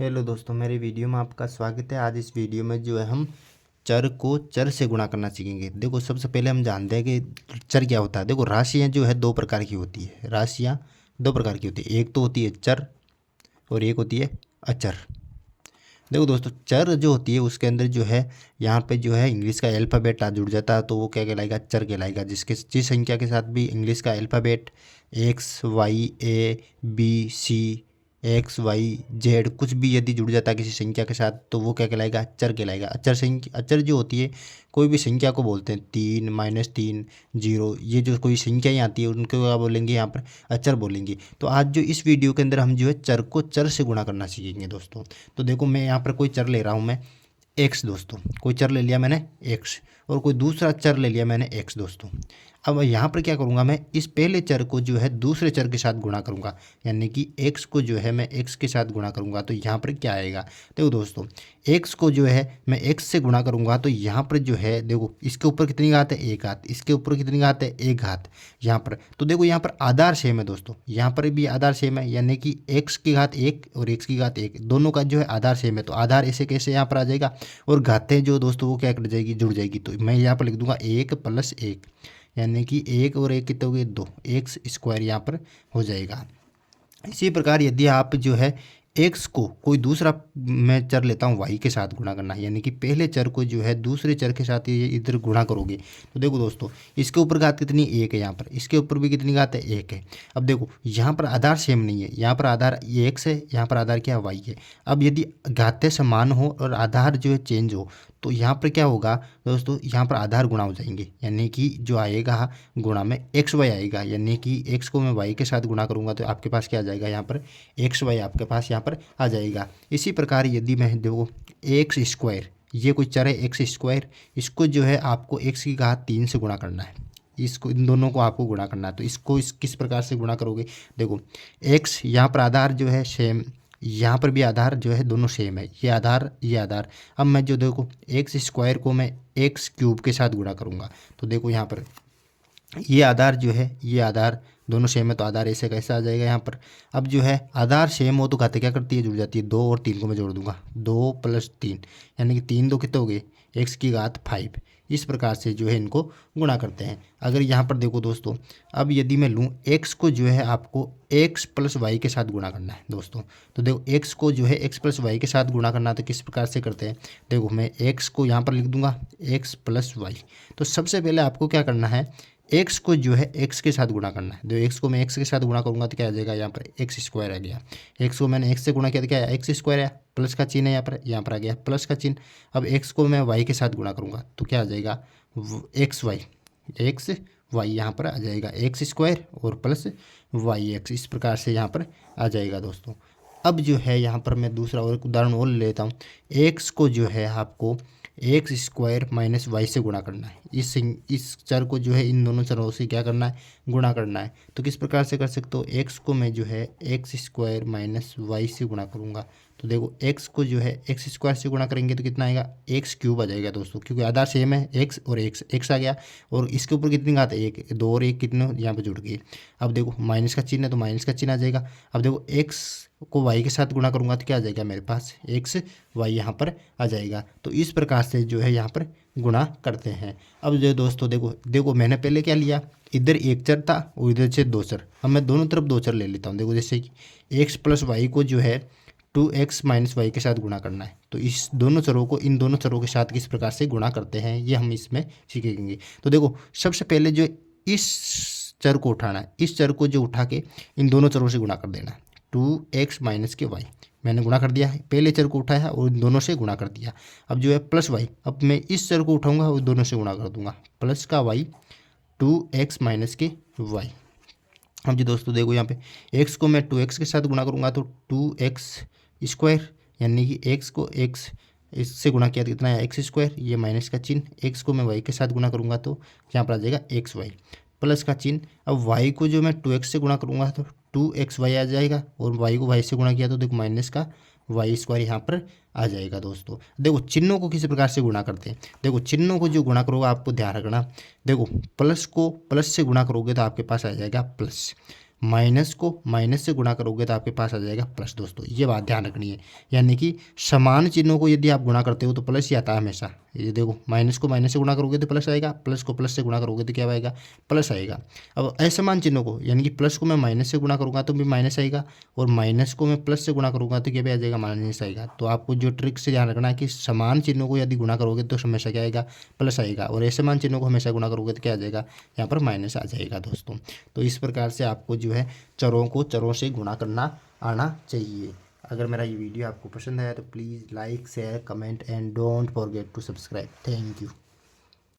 Hello दोस्तों, मेरी video में आपका स्वागत है। आज इस वीडियो में जो है हम चर को चर से गुणा करना सीखेंगे। देखो, सबसे पहले हम जानते हैं कि चर क्या होता है। देखो, राशियां जो है दो प्रकार की होती है। राशियां दो प्रकार की होती है, एक तो होती है चर और एक होती है अचर। देखो दोस्तों, चर जो होती है उसके अंदर जो है यहाँ पे जो है इंग्लिश का अल्फ़ाबेट आ जुड़ जाता है तो वो क्या कहलाएगा, चर कहलाएगा। जिस संख्या के साथ भी इंग्लिश का alphabet X Y A B C X Y Z कुछ भी यदि जुड़ जाता है किसी संख्या के साथ तो वो क्या कहलाएगा, चर कहलाएगा। अचर जो होती है, कोई भी संख्या को बोलते हैं, 3 -3 0, ये जो कोई संख्याएँ आती है उनको क्या बोलेंगे, यहाँ पर अचर बोलेंगे। तो आज जो इस वीडियो के अंदर हम जो है चर को चर से गुणा करना सीखेंगे दोस्तों। तो देखो, मैं यहाँ पर कोई चर ले रहा हूँ, मैं एक्स दोस्तों, कोई चर ले लिया मैंने एक्स, और कोई दूसरा चर ले लिया मैंने एक्स दोस्तों। अब यहाँ पर क्या करूँगा, मैं इस पहले चर को जो है दूसरे चर के साथ गुणा करूँगा, यानी कि एक्स को जो है मैं एक्स के साथ गुणा करूँगा तो यहाँ पर क्या आएगा। देखो दोस्तों, एक्स को जो है मैं एक्स से गुणा करूँगा तो यहाँ पर जो है देखो, इसके ऊपर कितनी घात है, एक घात, इसके ऊपर कितनी घात है, एक घात। यहाँ पर तो देखो, यहाँ पर आधार सेम है दोस्तों, यहाँ पर भी आधार सेम है, यानी कि एक्स की घात एक और एक्स की घात एक, दोनों का जो है आधार सेम है। तो आधार ऐसे कैसे यहाँ पर आ जाएगा, और घातें जो दोस्तों वो क्या कर जाएगी, जुड़ जाएगी। तो मैं यहाँ पर लिख दूंगा 1 + 1, यानी कि 1 और 1 कितने हो गए, 2, एक्स स्क्वायर यहाँ पर हो जाएगा। इसी प्रकार यदि आप जो है एक्स को कोई दूसरा मैं चर लेता हूँ वाई के साथ गुणा करना, यानी कि पहले चर को जो है दूसरे चर के साथ ये इधर गुणा करोगे तो देखो दोस्तों, इसके ऊपर घात कितनी, एक है, यहाँ पर इसके ऊपर भी कितनी घात है, एक है। अब देखो, यहाँ पर आधार सेम नहीं है, यहाँ पर आधार ये एक्स है, यहाँ पर आधार क्या है, वाई है। अब यदि घातें समान हो और आधार जो है चेंज हो तो यहाँ पर क्या होगा दोस्तों, यहाँ पर आधार गुणा हो जाएंगे, यानी कि जो आएगा गुणा में एक्स वाई आएगा, यानी कि एक्स को मैं वाई के साथ गुणा करूँगा तो आपके पास क्या आ जाएगा, यहाँ पर एक्स वाई आपके पास यहाँ पर आ जाएगा। इसी प्रकार यदि मैं देखो एक्स स्क्वायर, ये कोई चर है एक्स स्क्वायर, इसको जो है आपको एक्स की घात 3 से गुणा करना है, इसको इन दोनों को आपको गुणा करना है। तो इसको किस प्रकार से गुणा करोगे, देखो एक्स यहाँ पर आधार जो है सेम, यहाँ पर भी आधार जो है दोनों सेम है, ये आधार ये आधार। अब मैं जो देखो एक्स स्क्वायर को मैं एक्स क्यूब के साथ गुणा करूँगा तो देखो यहाँ पर ये आधार जो है ये आधार दोनों सेम है तो आधार ऐसे कैसे आ जाएगा यहाँ पर। अब जो है आधार सेम हो तो घातें क्या करती है, जुड़ जाती है। 2 और 3 को मैं जोड़ दूंगा, 2 + 3, यानी कि 3 2 कितने हो गए, एक्स की घात 5। इस प्रकार से जो है इनको गुणा करते हैं। अगर यहाँ पर देखो दोस्तों, अब यदि मैं लूँ एक्स को जो है आपको एक्स + वाई के साथ गुणा करना है दोस्तों। तो देखो एक्स को जो है एक्स + वाई के साथ गुणा करना है तो किस प्रकार से करते हैं, देखो मैं एक्स को यहाँ पर लिख दूंगा एक्स + वाई। तो सबसे पहले आपको क्या करना है, एक्स को जो है एक्स के साथ गुणा करना है। तो एक्स को मैं एक्स के साथ गुणा करूंगा तो क्या आ जाएगा, यहाँ पर एक्स स्क्वायर आ गया। एक्स को मैंने एक्स से गुणा किया तो क्या आया, एक्स स्क्वायर आया, प्लस का चिन्ह है यहाँ पर आ गया प्लस का चिन्ह। अब एक्स को मैं वाई के साथ गुणा करूंगा तो क्या आ जाएगा, एक्स वाई यहाँ पर आ जाएगा, एक्स स्क्वायर और प्लस वाई एक्स, इस प्रकार से यहाँ पर आ जाएगा दोस्तों। अब जो है यहाँ पर मैं दूसरा और एक उदाहरण और ले लेता हूँ। एक्स को जो है आपको एक्स स्क्वायर - वाई से गुणा करना है। इस चर को जो है इन दोनों चरों से क्या करना है, गुणा करना है। तो किस प्रकार से कर सकते हो, एक्स को मैं जो है एक्स स्क्वायर - वाई से गुणा करूँगा तो देखो एक्स को जो है एक्स स्क्वायर से गुणा करेंगे तो कितना आएगा, एक्स क्यूब आ जाएगा दोस्तों, क्योंकि आधार सेम है, एक्स और एक्स आ गया, और इसके ऊपर कितनी घात है, 1, 2 और 1 कितने यहाँ पर जुड़ गए। अब देखो माइनस का चिन्ह है तो माइनस का चिन्ह आ जाएगा। अब देखो एक्स को वाई के साथ गुणा करूंगा तो क्या आ जाएगा, मेरे पास एक्स वाई यहाँ पर आ जाएगा। तो इस प्रकार से जो है यहाँ पर गुणा करते हैं। अब जो दोस्तों देखो मैंने पहले क्या लिया, इधर एक चर था और इधर से 2 चर। अब मैं दोनों तरफ 2 चर ले लेता हूँ। देखो जैसे कि एक्स + वाई को जो है 2x - वाई के साथ गुणा करना है, तो इस दोनों चरों को इन दोनों चरों के साथ किस प्रकार से गुणा करते हैं ये हम इसमें सीखेंगे। तो देखो सबसे पहले जो इस चर को उठाना है, इस चर को जो उठा के इन दोनों चरों से गुणा कर देना है। 2x - वाई मैंने गुणा कर दिया है, पहले चर को उठाया और इन दोनों से गुणा कर दिया। अब जो है प्लस वाई, अब मैं इस चर को उठाऊंगा और दोनों से गुणा कर दूंगा, प्लस का वाई 2x - वाई। अब जी दोस्तों देखो यहाँ पे x को मैं 2x के साथ गुणा करूँगा तो 2x स्क्वायर, यानी कि x को x इससे गुणा किया तो कितना है, एक्स स्क्वायर, ये माइनस का चिन्ह। x को मैं y के साथ गुणा करूँगा तो यहाँ पर आ जाएगा एक्स वाई, प्लस का चिन्ह। अब y को जो मैं 2x से गुणा करूँगा तो 2xy आ जाएगा, और y को y से गुणा किया तो देखो माइनस का वाई स्क्वायर यहाँ पर आ जाएगा दोस्तों। देखो चिन्हों को किसी प्रकार से गुणा करते हैं, देखो चिन्हों को जो गुणा करोगे आपको ध्यान रखना, देखो प्लस को प्लस से गुणा करोगे तो आपके पास आ जाएगा प्लस, माइनस को माइनस से गुणा करोगे तो आपके पास आ जाएगा प्लस। दोस्तों ये बात ध्यान रखनी है, यानी कि समान चिन्हों को यदि आप गुणा करते हो तो प्लस ही आता है हमेशा। ये देखो, माइनस को माइनस से गुणा करोगे तो प्लस आएगा, प्लस को प्लस से गुणा करोगे तो क्या आएगा, प्लस आएगा। अब असमान चिन्हों को, यानी कि प्लस को मैं माइनस से गुणा करूँगा तो भी माइनस आएगा, और माइनस को मैं प्लस से गुणा करूँगा तो क्या भी आ जाएगा, माइनस आएगा। तो आपको जो ट्रिक से ध्यान रखना है कि समान चिन्हों को यदि गुणा करोगे तो हमेशा क्या आएगा, प्लस आएगा, और असमान चिन्हों को हमेशा गुणा करोगे तो क्या आ जाएगा, यहाँ पर माइनस आ जाएगा। दोस्तों तो इस प्रकार से आपको जो है चरों को चरों से गुणा करना आना चाहिए। अगर मेरा ये वीडियो आपको पसंद आया तो please like share comment and don't forget to subscribe. Thank you.